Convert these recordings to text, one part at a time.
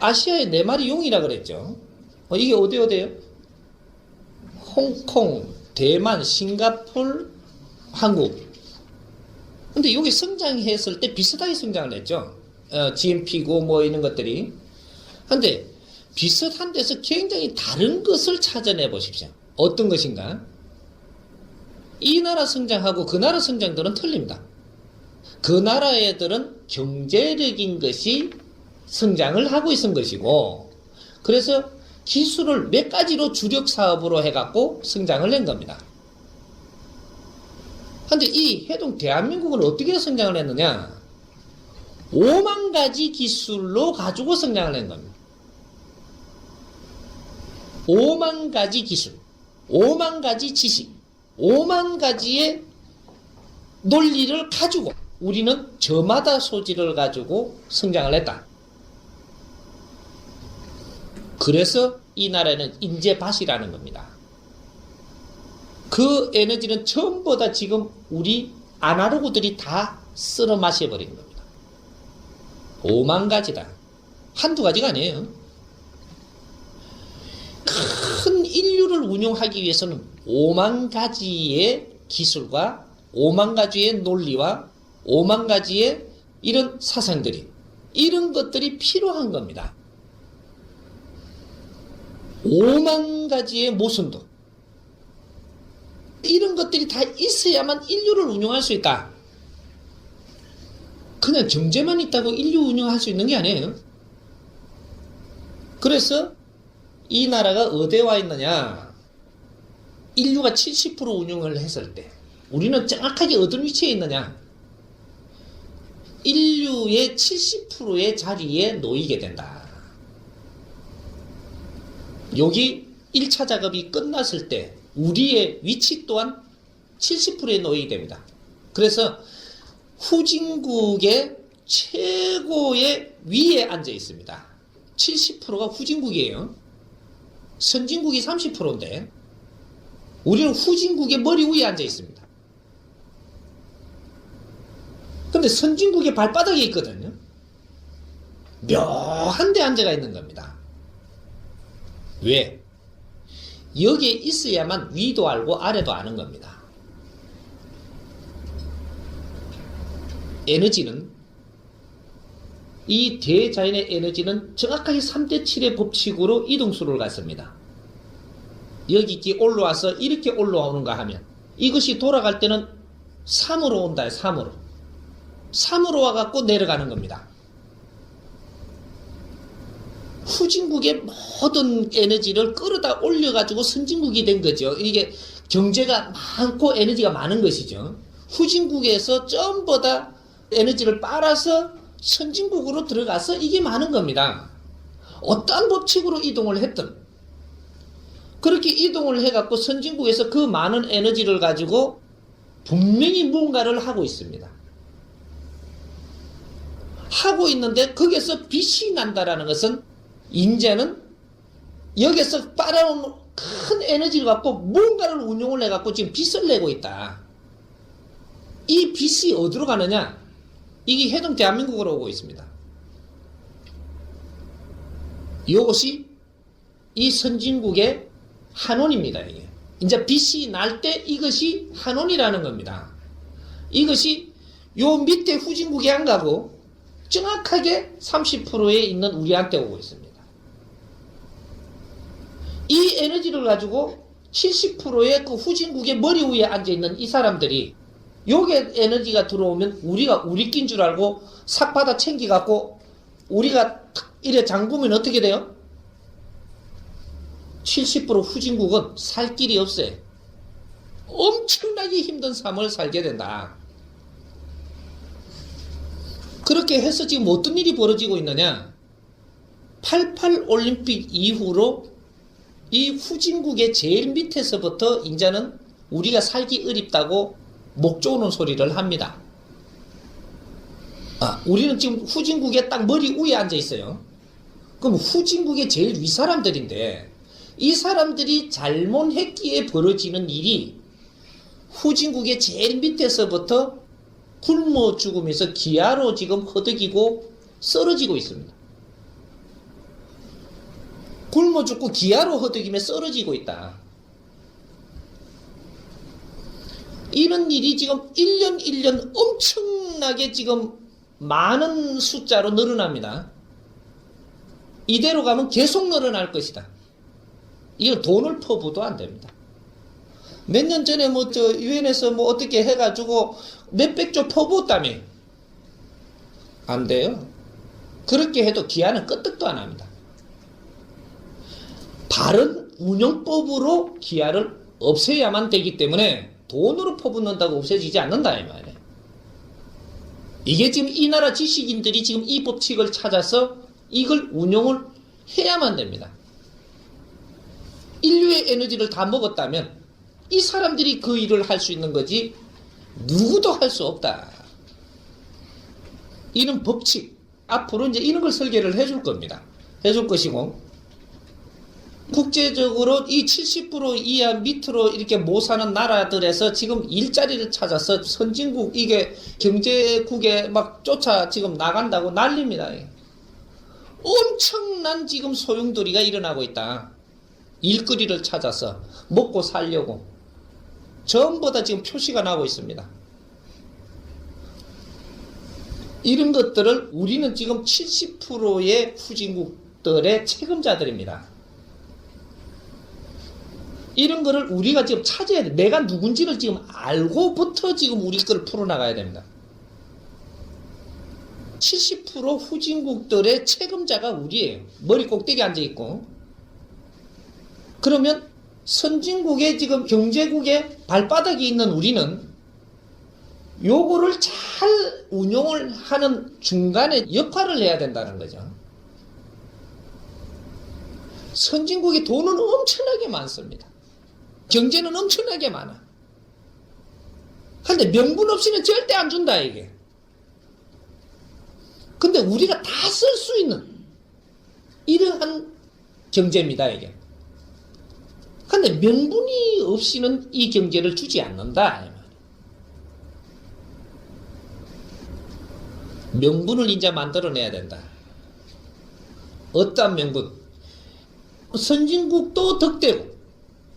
아시아의 네 마리 용이라 그랬죠. 이게 어디에요? 홍콩, 대만, 싱가폴, 한국. 근데 여기 성장했을 때 비슷하게 성장을 했죠. GNP고 뭐 이런 것들이. 근데 비슷한 데서 굉장히 다른 것을 찾아내 보십시오. 어떤 것인가? 이 나라 성장하고 그 나라 성장들은 틀립니다. 그 나라 애들은 경제력인 것이 성장을 하고 있는 것이고, 그래서 기술을 몇 가지로 주력 사업으로 해갖고 성장을 낸 겁니다. 근데 이 해동 대한민국은 어떻게 성장을 했느냐? 5만 가지 기술로 가지고 성장을 낸 겁니다. 5만 가지 기술, 5만 가지 지식, 5만 가지의 논리를 가지고 우리는 저마다 소질을 가지고 성장을 했다. 그래서 이 나라는 인재밭이라는 겁니다. 그 에너지는 전부 다 지금 우리 아날로그들이 다 쓸어 마셔버린 겁니다. 5만 가지다. 한두 가지가 아니에요. 큰 인류를 운영하기 위해서는 5만 가지의 기술과 5만 가지의 논리와 5만 가지의 이런 사상들이, 이런 것들이 필요한 겁니다. 5만 가지의 모순도, 이런 것들이 다 있어야만 인류를 운영할 수 있다. 그냥 정제만 있다고 인류 운영할 수 있는 게 아니에요. 그래서 이 나라가 어디에 와 있느냐? 인류가 70% 운영을 했을 때 우리는 정확하게 어떤 위치에 있느냐? 인류의 70%의 자리에 놓이게 된다. 여기 1차 작업이 끝났을 때 우리의 위치 또한 70%에 놓이게 됩니다. 그래서 후진국의 최고의 위에 앉아 있습니다. 70%가 후진국이에요. 선진국이 30%인데 우리는 후진국의 머리 위에 앉아 있습니다. 근데 선진국의 발바닥에 있거든요. 묘한 데 앉아가 있는 겁니다. 왜? 여기에 있어야만 위도 알고 아래도 아는 겁니다. 에너지는, 이 대자연의 에너지는 정확하게 3대7의 법칙으로 이동수를 갖습니다. 여기 이렇게 올라와서 이렇게 올라오는가 하면 이것이 돌아갈 때는 3으로 온다. 3으로 와갖고 내려가는 겁니다. 후진국의 모든 에너지를 끌어다 올려가지고 선진국이 된 거죠. 이게 경제가 많고 에너지가 많은 것이죠. 후진국에서 전부 다 에너지를 빨아서 선진국으로 들어가서 이게 많은 겁니다. 어떠한 법칙으로 이동을 했든 그렇게 이동을 해갖고 선진국에서 그 많은 에너지를 가지고 분명히 뭔가를 하고 있습니다. 하고 있는데 거기에서 빛이 난다라는 것은 인제는 여기서 빨아온 큰 에너지를 갖고 뭔가를 운용을 해갖고 지금 빛을 내고 있다. 이 빛이 어디로 가느냐? 이게 해동 대한민국으로 오고 있습니다. 이것이 이 선진국의 한원입니다. 이게 이제 빛이 날 때 이것이 한원이라는 겁니다. 이것이 요 밑에 후진국에 안 가고 정확하게 30%에 있는 우리한테 오고 있습니다. 이 에너지를 가지고 70%의 그 후진국의 머리 위에 앉아있는 이 사람들이 요게 에너지가 들어오면 우리가 우리 낀 줄 알고 싹 받아 챙겨갖고 우리가 이래 잠그면 어떻게 돼요? 70% 후진국은 살 길이 없어요. 엄청나게 힘든 삶을 살게 된다. 그렇게 해서 지금 어떤 일이 벌어지고 있느냐? 88 올림픽 이후로 이 후진국의 제일 밑에서부터 이제는 우리가 살기 어렵다고 목 조는 소리를 합니다. 우리는 지금 후진국에 딱 머리 위에 앉아 있어요. 그럼 후진국의 제일 위 사람들인데 이 사람들이 잘못했기에 벌어지는 일이 후진국의 제일 밑에서부터 굶어 죽으면서 기아로 지금 허덕이고 쓰러지고 있습니다. 굶어 죽고 기아로 허덕이며 쓰러지고 있다. 이런 일이 지금 1년 1년 엄청나게 지금 많은 숫자로 늘어납니다. 이대로 가면 계속 늘어날 것이다. 이거 돈을 퍼부도 안 됩니다. 몇 년 전에 유엔에서 어떻게 해가지고 몇백조 퍼부었다며. 안 돼요. 그렇게 해도 기한은 끄떡도 안 합니다. 바른 운영법으로 기한을 없애야만 되기 때문에 돈으로 퍼붓는다고 없어지지 않는다 이 말이에요. 이게 지금 이 나라 지식인들이 지금 이 법칙을 찾아서 이걸 운용을 해야만 됩니다. 인류의 에너지를 다 먹었다면 이 사람들이 그 일을 할 수 있는 거지 누구도 할 수 없다. 이런 법칙 앞으로 이제 이런 걸 설계를 해줄 겁니다. 해줄 것이고 국제적으로 이 70% 이하 밑으로 이렇게 못 사는 나라들에서 지금 일자리를 찾아서 선진국 이게 경제국에 막 쫓아 지금 나간다고 난립니다. 엄청난 지금 소용돌이가 일어나고 있다. 일거리를 찾아서 먹고 살려고 전부 다 지금 표시가 나고 있습니다. 이런 것들을 우리는 지금 70%의 후진국들의 책임자들입니다. 이런 거를 우리가 지금 찾아야 돼. 내가 누군지를 지금 알고부터 지금 우리 걸 풀어나가야 됩니다. 70% 후진국들의 책임자가 우리예요. 머리 꼭대기에 앉아있고. 그러면 선진국의 지금 경제국의 발바닥에 있는 우리는 요거를 잘 운용을 하는 중간에 역할을 해야 된다는 거죠. 선진국의 돈은 엄청나게 많습니다. 경제는 엄청나게 많아. 근데 명분 없이는 절대 안 준다 이게. 근데 우리가 다 쓸 수 있는 이러한 경제입니다 이게. 근데 명분이 없이는 이 경제를 주지 않는다. 명분을 이제 만들어내야 된다. 어떤 명분? 선진국도 덕되고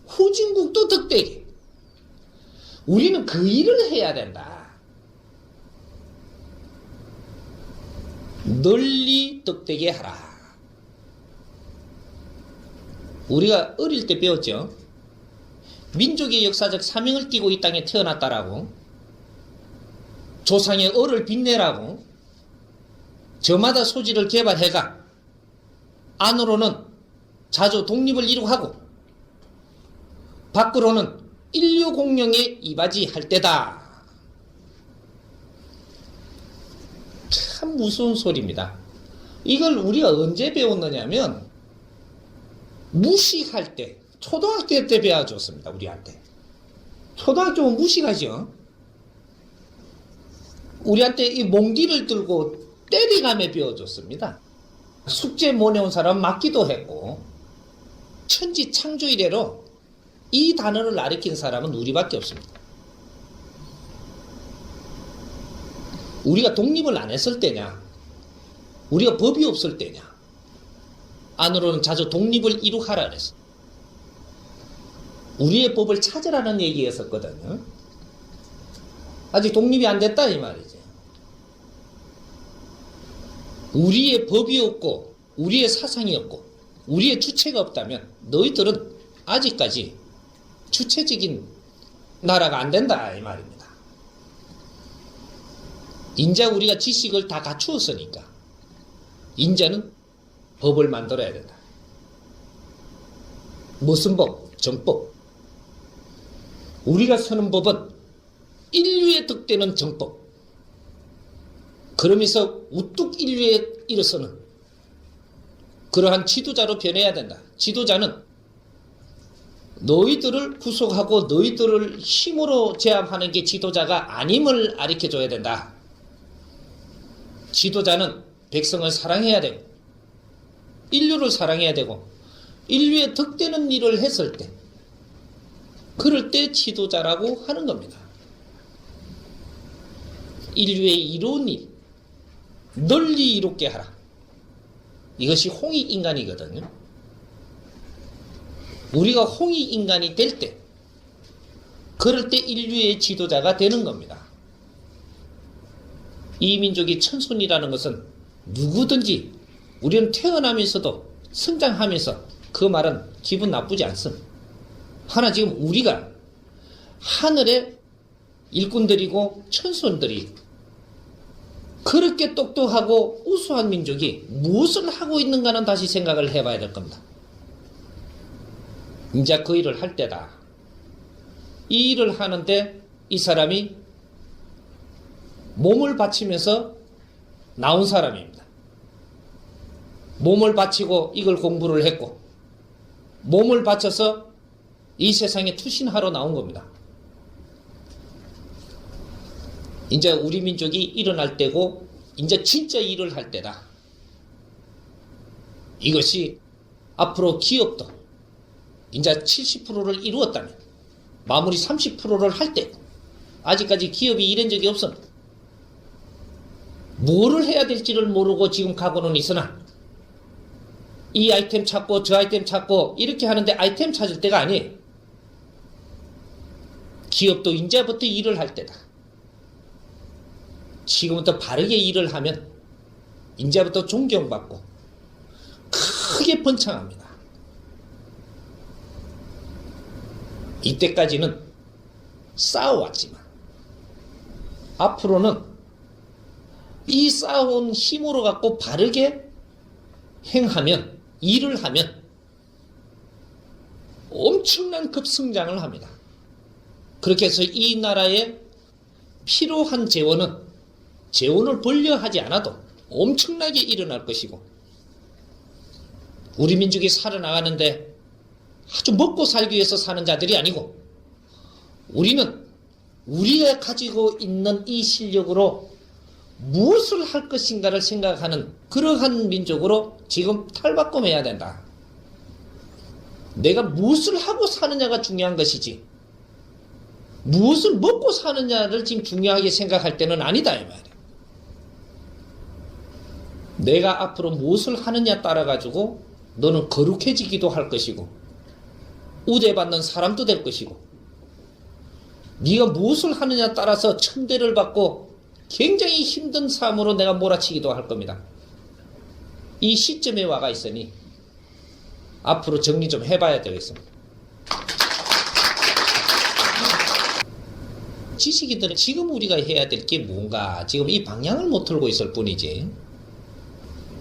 후진국도 덕되게 우리는 그 일을 해야 된다. 널리 덕되게 하라. 우리가 어릴 때 배웠죠. 민족의 역사적 사명을 띠고 이 땅에 태어났다라고, 조상의 얼을 빛내라고, 저마다 소질을 개발해가 안으로는 자주 독립을 이루고 밖으로는 인류 공영에 이바지할 때다. 참 무서운 소리입니다. 이걸 우리가 언제 배웠느냐면 무식할 때, 초등학교 때 배워줬습니다. 우리한테. 초등학교는 무식하죠. 우리한테 이 몽디를 들고 때리가며 배워줬습니다. 숙제 못 내온 사람 맞기도 했고, 천지 창조 이래로 이 단어를 가리킨 사람은 우리밖에 없습니다. 우리가 독립을 안 했을 때냐, 우리가 법이 없을 때냐, 안으로는 자주 독립을 이룩하라 그랬어. 우리의 법을 찾으라는 얘기였었거든요. 아직 독립이 안 됐다 이 말이지. 우리의 법이 없고 우리의 사상이 없고 우리의 주체가 없다면 너희들은 아직까지 주체적인 나라가 안 된다 이 말입니다. 인자 우리가 지식을 다 갖추었으니까 인자는 법을 만들어야 된다. 무슨 법? 정법. 우리가 서는 법은 인류에 득되는 정법. 그러면서 우뚝 인류에 일어서는 그러한 지도자로 변해야 된다. 지도자는 너희들을 구속하고 너희들을 힘으로 제압하는 게 지도자가 아님을 가르쳐줘야 된다. 지도자는 백성을 사랑해야 되고 인류를 사랑해야 되고 인류에 득되는 일을 했을 때 그럴 때 지도자라고 하는 겁니다. 인류의 이로운 일 널리 이롭게 하라. 이것이 홍익인간이거든요. 우리가 홍익인간이 될 때, 그럴 때 인류의 지도자가 되는 겁니다. 이 민족이 천손이라는 것은 누구든지 우리는 태어나면서도 성장하면서 그 말은 기분 나쁘지 않습니다. 하나 지금 우리가 하늘의 일꾼들이고 천손들이 그렇게 똑똑하고 우수한 민족이 무엇을 하고 있는가는 다시 생각을 해봐야 될 겁니다. 이제 그 일을 할 때다. 이 일을 하는데 이 사람이 몸을 바치면서 나온 사람입니다. 몸을 바치고 이걸 공부를 했고 몸을 바쳐서 이 세상에 투신하러 나온 겁니다. 이제 우리 민족이 일어날 때고 이제 진짜 일을 할 때다. 이것이 앞으로 기업도 이제 70%를 이루었다면 마무리 30%를 할 때 아직까지 기업이 이런 적이 없습니다. 뭐를 해야 될지를 모르고 지금 가고는 있으나 이 아이템 찾고 저 아이템 찾고 이렇게 하는데 아이템 찾을 때가 아니에요. 기업도 이제부터 일을 할 때다. 지금부터 바르게 일을 하면 이제부터 존경받고 크게 번창합니다. 이때까지는 싸워왔지만 앞으로는 이 싸운 힘으로 갖고 바르게 행하면, 일을 하면 엄청난 급성장을 합니다. 그렇게 해서 이 나라에 필요한 재원을 벌려 하지 않아도 엄청나게 일어날 것이고, 우리 민족이 살아나가는데 아주 먹고 살기 위해서 사는 자들이 아니고, 우리는 우리가 가지고 있는 이 실력으로 무엇을 할 것인가를 생각하는 그러한 민족으로 지금 탈바꿈해야 된다. 내가 무엇을 하고 사느냐가 중요한 것이지 무엇을 먹고 사느냐를 지금 중요하게 생각할 때는 아니다 이 말이야. 내가 앞으로 무엇을 하느냐 따라 가지고 너는 거룩해지기도 할 것이고 우대받는 사람도 될 것이고, 네가 무엇을 하느냐 따라서 천대를 받고 굉장히 힘든 삶으로 내가 몰아치기도 할 겁니다. 이 시점에 와가 있으니 앞으로 정리 좀 해봐야 되겠습니다. 지식인들은 지금 우리가 해야 될 게 뭔가 지금 이 방향을 못 틀고 있을 뿐이지,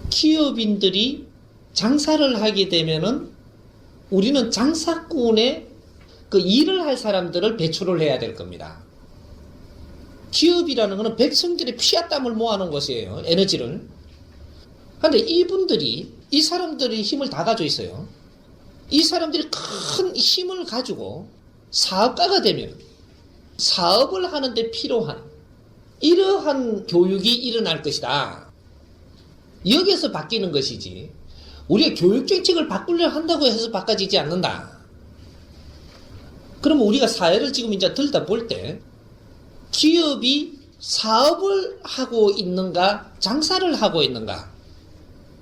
기업인들이 장사를 하게 되면은 우리는 장사꾼의 그 일을 할 사람들을 배출을 해야 될 겁니다. 기업이라는 것은 백성들의 피와 땀을 모아놓은 것이에요. 에너지를. 그런데 이 사람들이 힘을 다 가지고 있어요. 이 사람들이 큰 힘을 가지고 사업가가 되면 사업을 하는데 필요한 이러한 교육이 일어날 것이다. 여기에서 바뀌는 것이지 우리가 교육정책을 바꾸려 한다고 해서 바꿔지지 않는다. 그러면 우리가 사회를 지금 이제 들다 볼 때 기업이 사업을 하고 있는가 장사를 하고 있는가,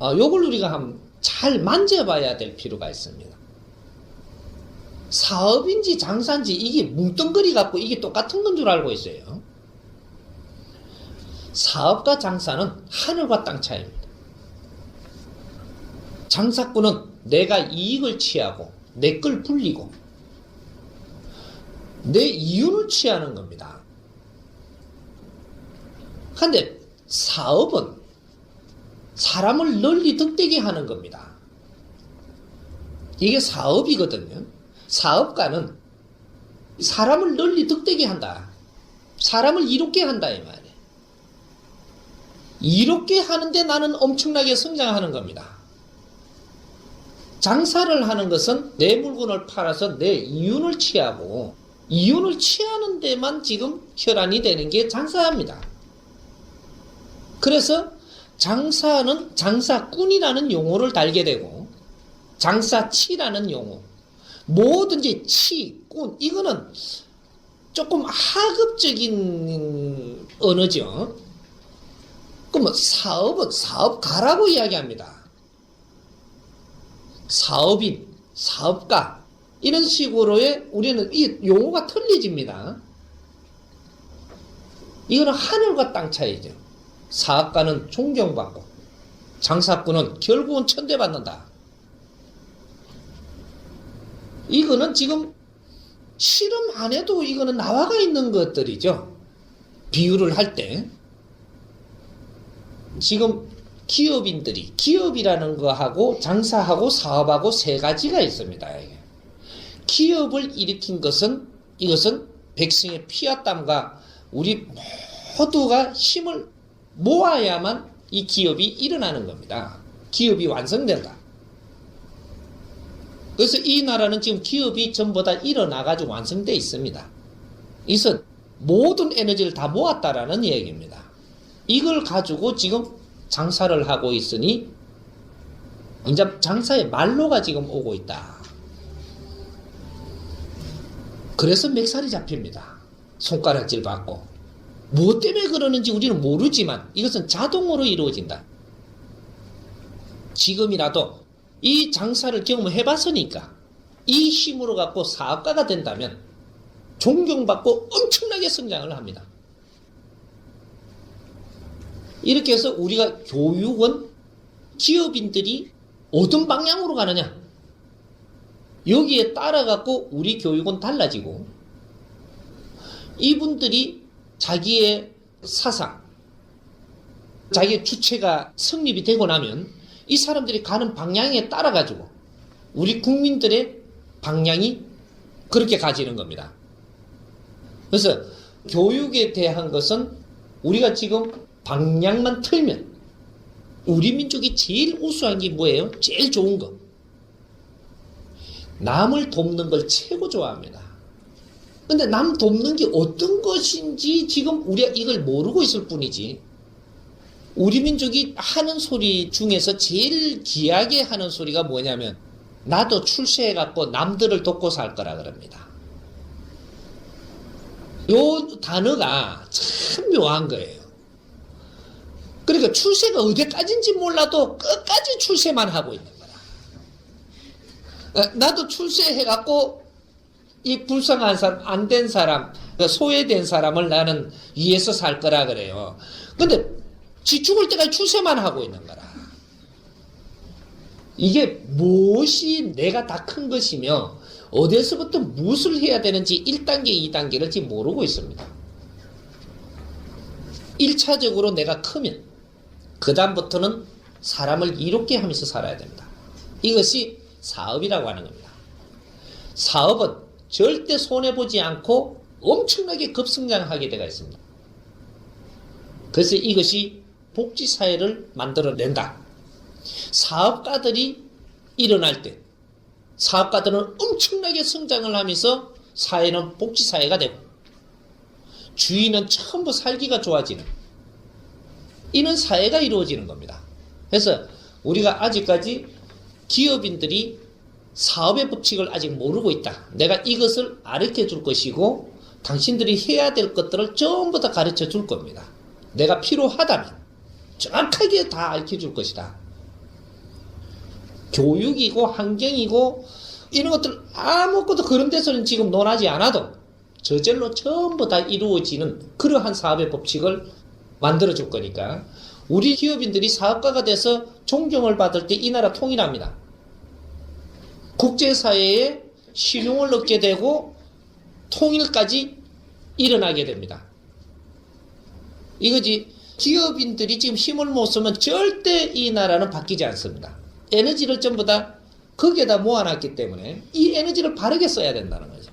요걸 우리가 한번 잘 만져봐야 될 필요가 있습니다. 사업인지 장사인지 이게 뭉뚱그리 갖고 이게 똑같은 건 줄 알고 있어요. 사업과 장사는 하늘과 땅 차이입니다. 장사꾼은 내가 이익을 취하고 내 걸 불리고 내 이윤을 취하는 겁니다. 그런데 사업은 사람을 널리 득되게 하는 겁니다. 이게 사업이거든요. 사업가는 사람을 널리 득되게 한다. 사람을 이롭게 한다 이 말이에요. 이롭게 하는데 나는 엄청나게 성장하는 겁니다. 장사를 하는 것은 내 물건을 팔아서 내 이윤을 취하고 이윤을 취하는 데만 지금 혈안이 되는 게 장사입니다. 그래서 장사는 장사꾼이라는 용어를 달게 되고 장사치라는 용어, 뭐든지 치, 꾼, 이거는 조금 하급적인 언어죠. 그러면 사업은 사업가라고 이야기합니다. 사업인, 사업가, 이런 식으로의 우리는 이 용어가 틀리집니다. 이거는 하늘과 땅 차이죠. 사업가는 존경받고 장사꾼은 결국은 천대받는다. 이거는 지금 실험 안 해도 이거는 나와가 있는 것들이죠. 비유를 할 때 지금 기업인들이 기업이라는 거하고 장사하고 사업하고 세 가지가 있습니다. 기업을 일으킨 것은 이것은 백성의 피와 땀과 우리 모두가 힘을 모아야만 이 기업이 일어나는 겁니다. 기업이 완성된다. 그래서 이 나라는 지금 기업이 전부 다 일어나가지고 완성되어 있습니다. 이것은 모든 에너지를 다 모았다라는 얘기입니다. 이걸 가지고 지금 장사를 하고 있으니 이제 장사의 말로가 지금 오고 있다. 그래서 맥살이 잡힙니다. 손가락질 받고. 무엇 때문에 그러는지 우리는 모르지만 이것은 자동으로 이루어진다. 지금이라도 이 장사를 경험해 봤으니까 이 힘으로 갖고 사업가가 된다면 존경받고 엄청나게 성장을 합니다. 이렇게 해서 우리가 교육은 기업인들이 어떤 방향으로 가느냐 여기에 따라 갖고 우리 교육은 달라지고 이분들이 자기의 사상 자기의 주체가 성립이 되고 나면 이 사람들이 가는 방향에 따라 가지고 우리 국민들의 방향이 그렇게 가지는 겁니다. 그래서 교육에 대한 것은 우리가 지금 방향만 틀면 우리 민족이 제일 우수한 게 뭐예요? 제일 좋은 거. 남을 돕는 걸 최고 좋아합니다. 근데 남 돕는 게 어떤 것인지 지금 우리가 이걸 모르고 있을 뿐이지. 우리 민족이 하는 소리 중에서 제일 귀하게 하는 소리가 뭐냐면 나도 출세해갖고 남들을 돕고 살 거라 그럽니다. 요 단어가 참 묘한 거예요. 그러니까 출세가 어디까지인지 몰라도 끝까지 출세만 하고 있는 거라. 나도 출세해갖고 이 불쌍한 사람, 안 된 사람, 소외된 사람을 나는 위해서 살 거라 그래요. 근데 지 죽을 때까지 출세만 하고 있는 거라. 이게 무엇이 내가 다 큰 것이며 어디서부터 무엇을 해야 되는지 1단계, 2단계를 지금 모르고 있습니다. 1차적으로 내가 크면 그 다음부터는 사람을 이롭게 하면서 살아야 됩니다. 이것이 사업이라고 하는 겁니다. 사업은 절대 손해보지 않고 엄청나게 급성장하게 되어 있습니다. 그래서 이것이 복지사회를 만들어낸다. 사업가들이 일어날 때 사업가들은 엄청나게 성장을 하면서 사회는 복지사회가 되고 주인은 전부 살기가 좋아지는 이런 사회가 이루어지는 겁니다. 그래서 우리가 아직까지 기업인들이 사업의 법칙을 아직 모르고 있다. 내가 이것을 가르쳐 줄 것이고 당신들이 해야 될 것들을 전부 다 가르쳐 줄 겁니다. 내가 필요하다면 정확하게 다 가르쳐 줄 것이다. 교육이고 환경이고 이런 것들 아무것도 그런 데서는 지금 논하지 않아도 저절로 전부 다 이루어지는 그러한 사업의 법칙을 만들어 줄 거니까 우리 기업인들이 사업가가 돼서 존경을 받을 때 이 나라 통일합니다. 국제사회에 신용을 얻게 되고 통일까지 일어나게 됩니다. 이거지 기업인들이 지금 힘을 못 쓰면 절대 이 나라는 바뀌지 않습니다. 에너지를 전부 다 거기에다 모아놨기 때문에 이 에너지를 바르게 써야 된다는 거죠.